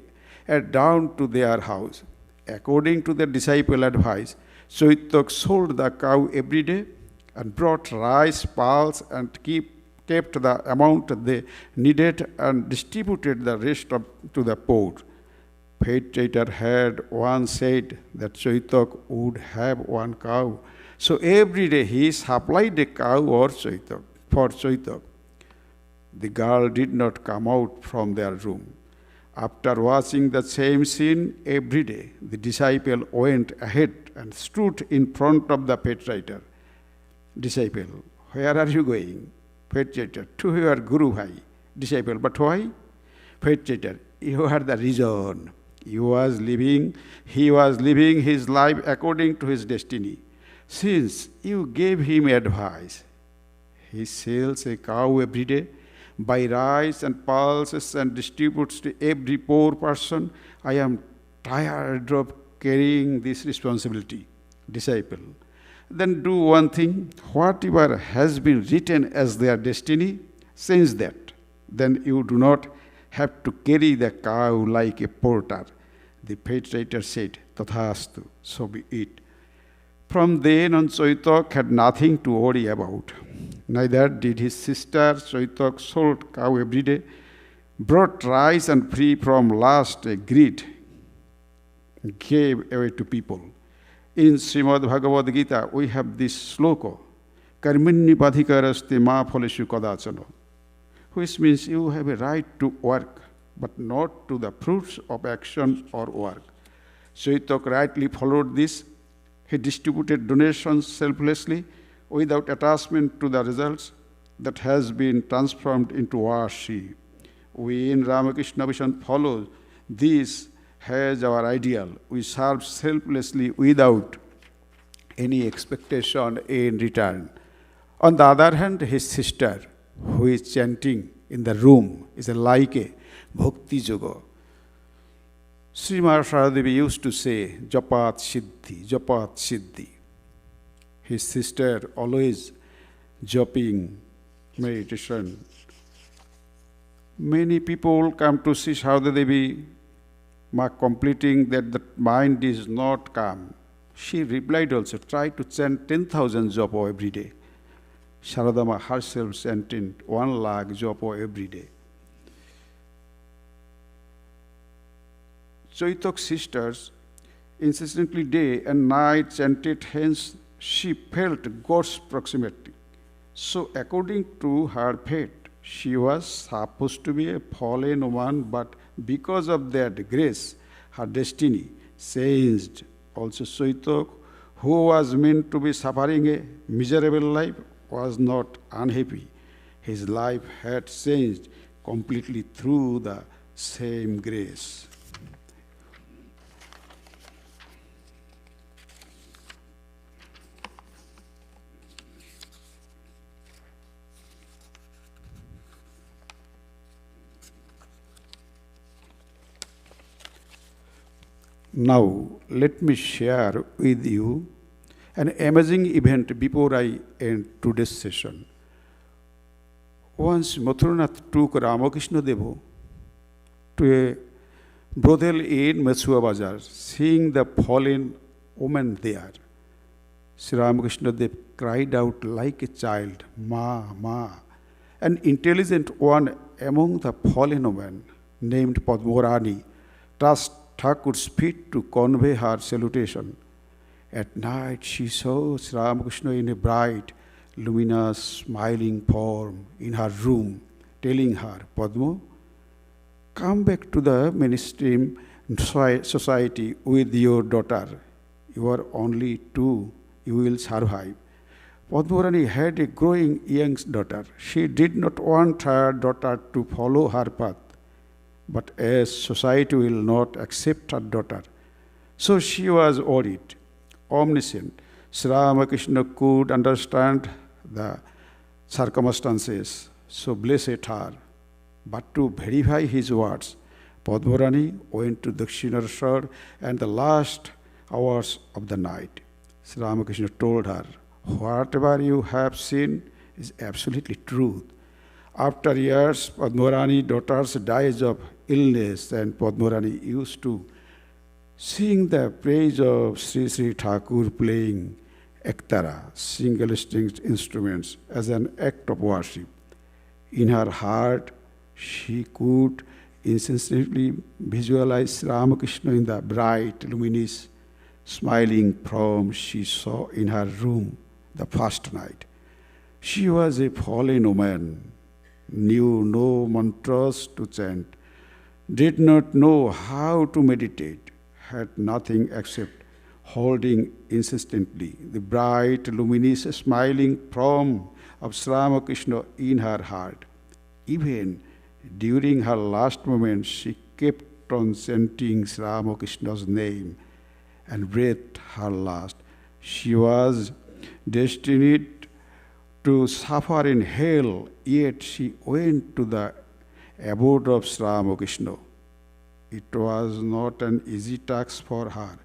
and down to their house. According to the disciple advice, Chaitak sold the cow every day and brought rice, pulse, and kept the amount they needed and distributed the rest to the poor. Fate writer had once said that Chaitak would have one cow. So every day he supplied a cow for Chaitak. The girl did not come out from their room. After watching the same scene every day, the disciple went ahead and stood in front of the fate writer. Disciple, where are you going? Faith to your Guru Bhai, disciple. But why? Faith you are the reason. He was living his life according to his destiny. Since you gave him advice, he sells a cow every day, buys rice and pulses and distributes to every poor person. I am tired of carrying this responsibility. Disciple, then do one thing. Whatever has been written as their destiny, sense that. Then you do not have to carry the cow like a porter. The faith writer said, Tathastu, so be it. From then on, Soitok had nothing to worry about. Neither did his sister. Soitok sold cow every day, brought rice and free from last a greed, gave away to people. In Srimad Bhagavad Gita, we have this sloka, Karminni padhikaraste ma phaleshu kadachana, which means you have a right to work, but not to the fruits of action or work. Soitok rightly followed this. He distributed donations selflessly, without attachment to the results, that has been transformed into worship. We in Ramakrishna Mission follow this as our ideal. We serve selflessly without any expectation in return. On the other hand, his sister, who is chanting in the room, is like a bhakti yoga. Srimad Saradadevi used to say, Japat Siddhi, Japat Siddhi. His sister always joping meditation. Many people come to see Saradadevi completing that the mind is not calm. She replied also, try to chant 10,000 japa every day. Sharadama herself chanted 1 lakh japa every day. Chaitok's sisters incessantly day and night chanted, hence she felt God's proximity. So according to her fate, she was supposed to be a fallen woman, but because of that grace, her destiny changed. Also Chaitok, who was meant to be suffering a miserable life, was not unhappy. His life had changed completely through the same grace. Now, let me share with you an amazing event before I end today's session. Once Mathuranath took Ramakrishna Devo to a brothel in Matsua Bazar, seeing the fallen woman there. Sri Ramakrishna Dev cried out like a child, Ma, Ma. An intelligent one among the fallen women, named Padmorani, touched Thakur's feet to convey her salutation. At night she saw Sri Ramakrishna in a bright, luminous, smiling form in her room, telling her, Padmo, come back to the mainstream society with your daughter. You are only 2, you will survive. Padmorani had a growing young daughter. She did not want her daughter to follow her path, but as society will not accept her daughter, so she was worried. Omniscient, Sri Ramakrishna could understand the circumstances, so blessed her. But to verify his words, Padmorani went to Dakshineshwar and the last hours of the night. Sri Ramakrishna told her, whatever you have seen is absolutely truth. After years, Padmorani's daughters died of illness, and Padmorani used to sing the praise of Sri Sri Thakur playing ektara, single-stringed instruments, as an act of worship. In her heart, she could insistently visualize Ramakrishna in the bright, luminous, smiling form she saw in her room the first night. She was a fallen woman, knew no mantras to chant, did not know how to meditate, had nothing except holding insistently the bright, luminous, smiling form of Sri Ramakrishna in her heart. Even during her last moments, she kept on chanting Sri Ramakrishna's name and breathed her last. She was destined to suffer in hell, yet she went to the abode of Sri Ramakrishna. It was not an easy task for her.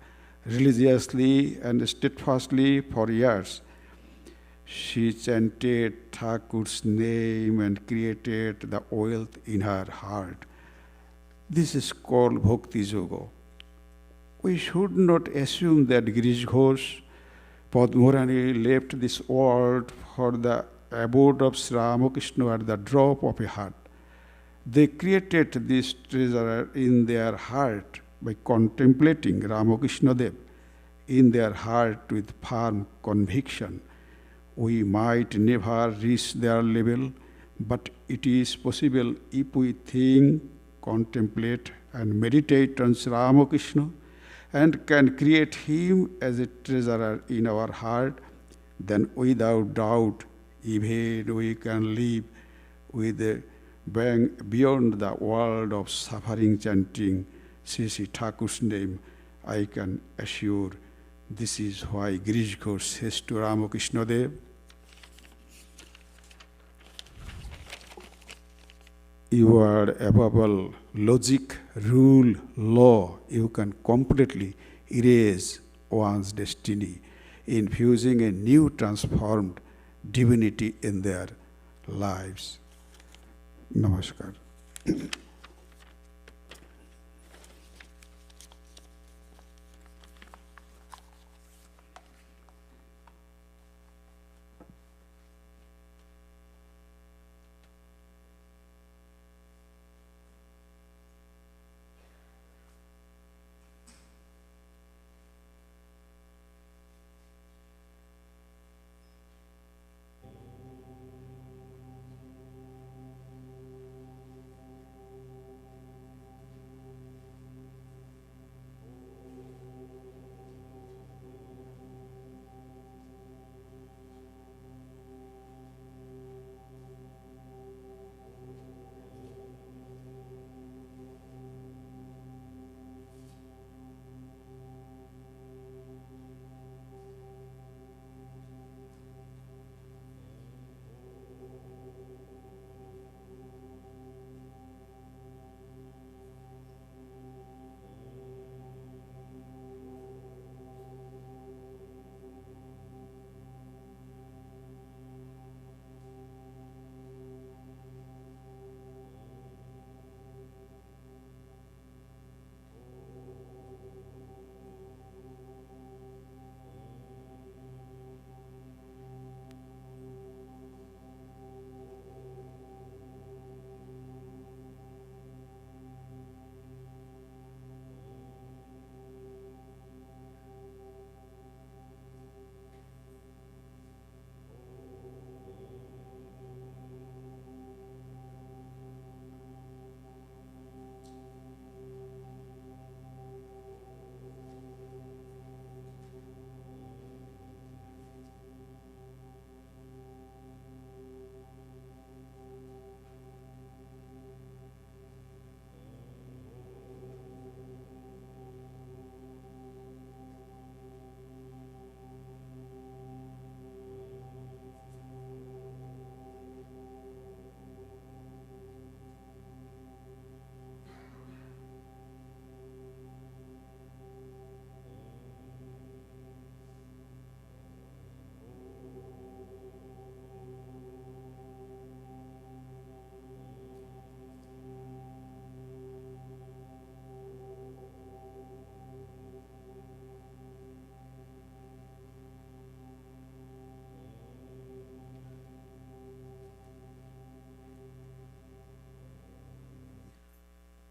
Religiously and steadfastly for years, she chanted Thakur's name and created the wealth in her heart. This is called Bhakti Yoga. We should not assume that Girish Ghosh, Padmurani left this world for the abode of Sri Ramakrishna at the drop of a hat. They created this treasure in their heart by contemplating Ramakrishna Dev in their heart with firm conviction. We might never reach their level, but it is possible if we think, contemplate, and meditate on Sri Ramakrishna and can create him as a treasurer in our heart. Then without doubt, even we can live with a beyond the world of suffering, chanting Sri Thakur's name. I can assure this is why Girish Ghosh says to Ramakrishna Dev, you are above all logic, rule, law. You can completely erase one's destiny, infusing a new transformed divinity in their lives. Namaskar.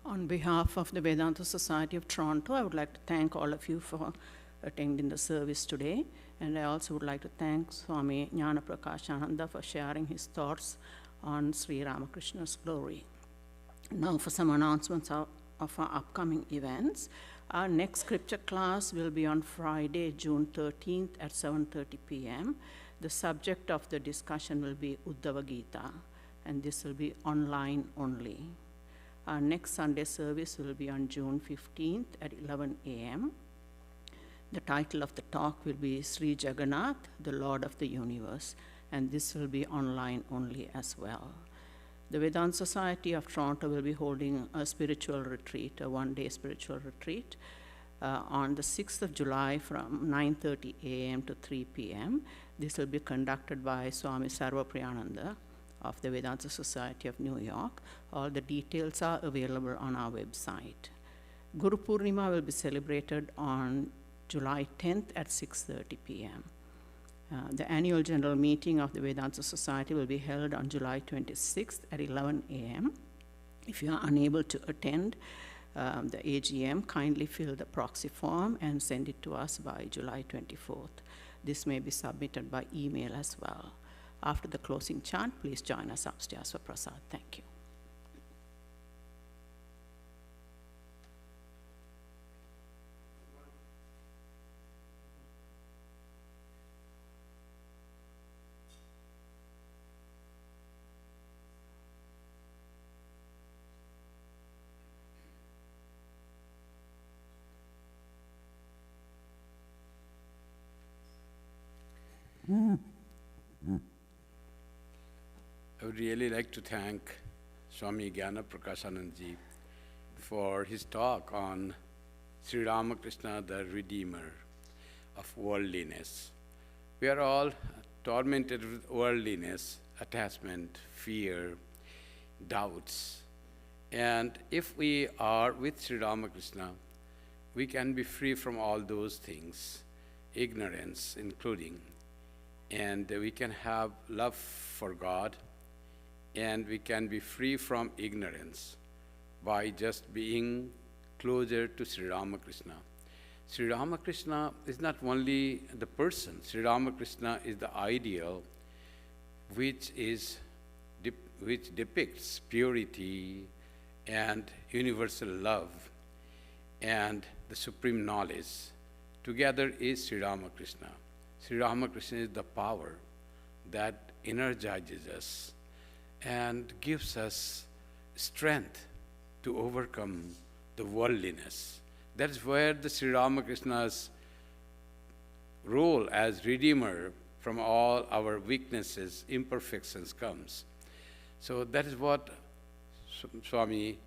On behalf of the Vedanta Society of Toronto, I would like to thank all of you for attending the service today. And I also would like to thank Swami Jnanaprakashananda for sharing his thoughts on Sri Ramakrishna's glory. Now for some announcements of our upcoming events. Our next scripture class will be on Friday, June 13th at 7:30 p.m. The subject of the discussion will be Uddhava Gita, and this will be online only. Our next Sunday service will be on June 15th at 11 a.m. The title of the talk will be Sri Jagannath, the Lord of the Universe, and this will be online only as well. The Vedanta Society of Toronto will be holding a spiritual retreat, a one-day spiritual retreat, on the 6th of July from 9:30 a.m. to 3 p.m. This will be conducted by Swami Sarvapriyananda of the Vedanta Society of New York. All the details are available on our website. Guru Purnima will be celebrated on July 10th at 6:30 p.m. The annual general meeting of the Vedanta Society will be held on July 26th at 11 a.m. If you are unable to attend the AGM, kindly fill the proxy form and send it to us by July 24th. This may be submitted by email as well. After the closing chant, please join us upstairs for prasad. Thank you. I would really like to thank Swami Jnanaprakashananda for his talk on Sri Ramakrishna, the Redeemer of worldliness. We are all tormented with worldliness, attachment, fear, doubts. And if we are with Sri Ramakrishna, we can be free from all those things, ignorance including. And we can have love for God, and we can be free from ignorance by just being closer to Sri Ramakrishna. Sri Ramakrishna is not only the person. Sri Ramakrishna is the ideal which depicts purity and universal love and the supreme knowledge. Together is Sri Ramakrishna. Sri Ramakrishna is the power that energizes us and gives us strength to overcome the worldliness. That is where the Sri Ramakrishna's role as Redeemer from all our weaknesses, imperfections comes. So that is what Swami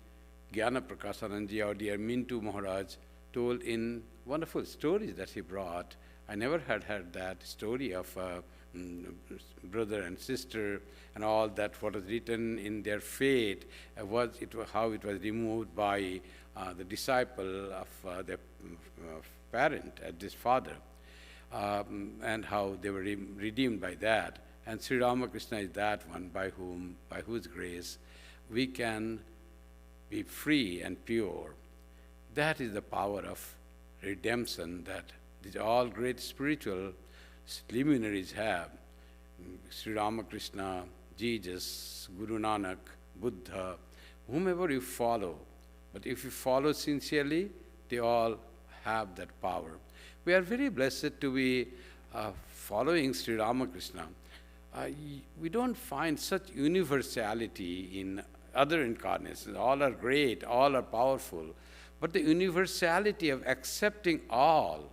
Jnanaprakashananda, our dear Mintu Maharaj, told in wonderful stories that he brought. I never had heard that story of brother and sister and all that, what was written in their fate, how it was removed by the disciple of their parent, this father, and how they were redeemed by that. And Sri Ramakrishna is that one by whose grace we can be free and pure. That is the power of redemption that these all great spiritual luminaries have. Sri Ramakrishna, Jesus, Guru Nanak, Buddha, whomever you follow. But if you follow sincerely, they all have that power. We are very blessed to be following Sri Ramakrishna. We don't find such universality in other incarnations. All are great, all are powerful. But the universality of accepting all,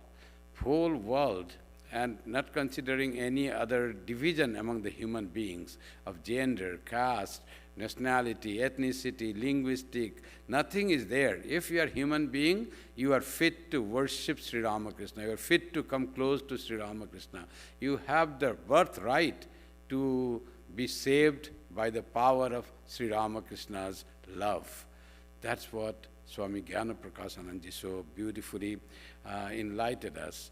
whole world, and not considering any other division among the human beings of gender, caste, nationality, ethnicity, linguistic, nothing is there. If you are a human being, you are fit to worship Sri Ramakrishna. You are fit to come close to Sri Ramakrishna. You have the birthright to be saved by the power of Sri Ramakrishna's love. That's what Swami Jnanaprakashananda so beautifully enlightened us.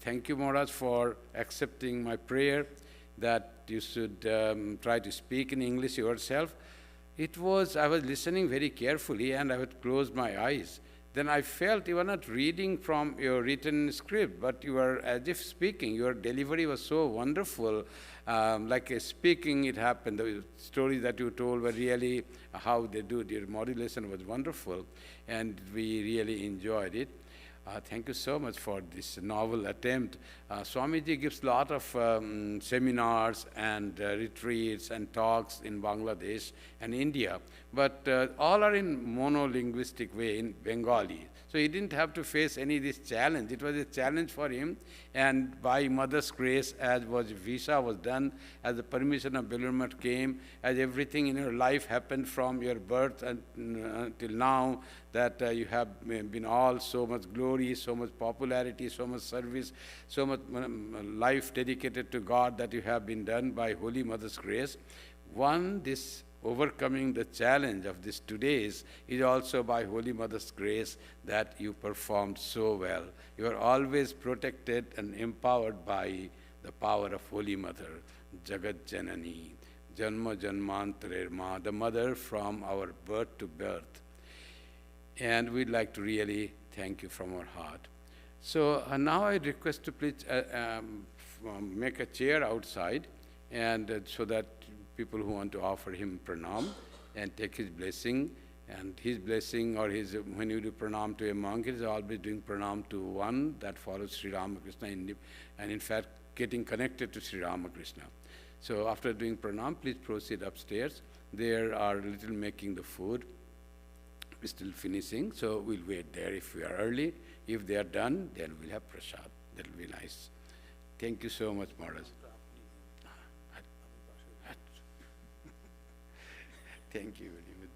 Thank you, Maharaj, for accepting my prayer that you should try to speak in English yourself. I was listening very carefully, and I would close my eyes. Then I felt you were not reading from your written script, but you were as if speaking. Your delivery was so wonderful, like a speaking it happened. The stories that you told were really how they do. Your modulation was wonderful, and we really enjoyed it. Thank you so much for this novel attempt. Swamiji gives a lot of seminars and retreats and talks in Bangladesh and India, but all are in monolinguistic way, in Bengali. So he didn't have to face any of this challenge. It was a challenge for him, and by Mother's grace, as visa was done, as the permission of Belurmat came, as everything in your life happened from your birth until now, that you have been all so much glory, so much popularity, so much service, so much life dedicated to God that you have been done by Holy Mother's grace. This overcoming the challenge of this today's is also by Holy Mother's grace that you performed so well. You are always protected and empowered by the power of Holy Mother, Jagat Janani, Janma Janmantarer Ma, the Mother from our birth to birth. And we'd like to really thank you from our heart. So now I request to please make a chair outside, and so that people who want to offer him pranam and take his blessing. And his blessing, or his, when you do pranam to a monk, it is always doing pranam to one that follows Sri Ramakrishna, and in fact getting connected to Sri Ramakrishna. So after doing pranam, please proceed upstairs. There are little making the food. We're still finishing, so we'll wait there if we are early. If they are done, then we'll have prasad. That'll be nice. Thank you so much, Maharaj. Thank you very much.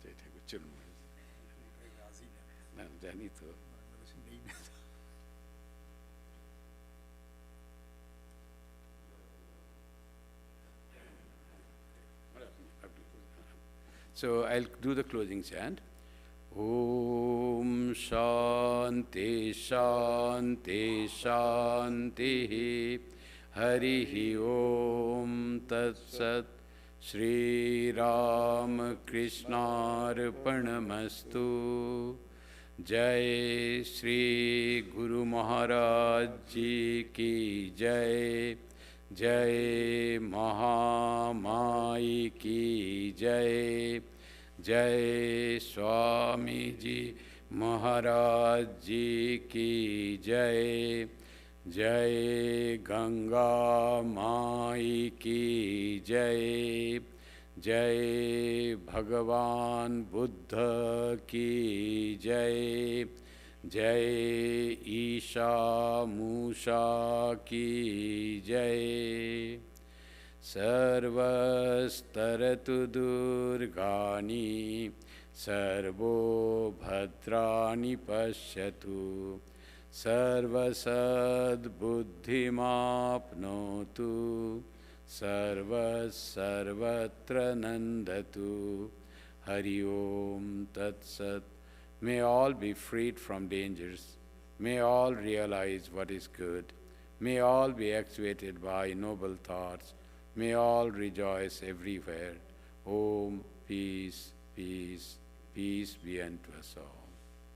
So I'll do the closing chant. Om Shanti Shanti Shanti Harihi Om Tat Sat Shri Ramakrishna Arpanamastu. Jai Shri Guru Maharaj Ji Ki Jai. Jai Mahamai Ki Jai. Jai Swami Ji Maharaj Ji Ki Jai. Jai Ganga Mai Ki Jai. Jai Bhagavan Buddha Ki Jai. Jai Isha Musha Ki Jai. Sarvastaratu Durgani Sarvo Bhadrani Pashyatu Sarvasad Buddhimapnotu Sarvatra Nandatu. Hari Om Tat Sat. May all be freed from dangers. May all realize what is good. May all be actuated by noble thoughts. May all rejoice everywhere. Om, peace, peace, peace be unto us all.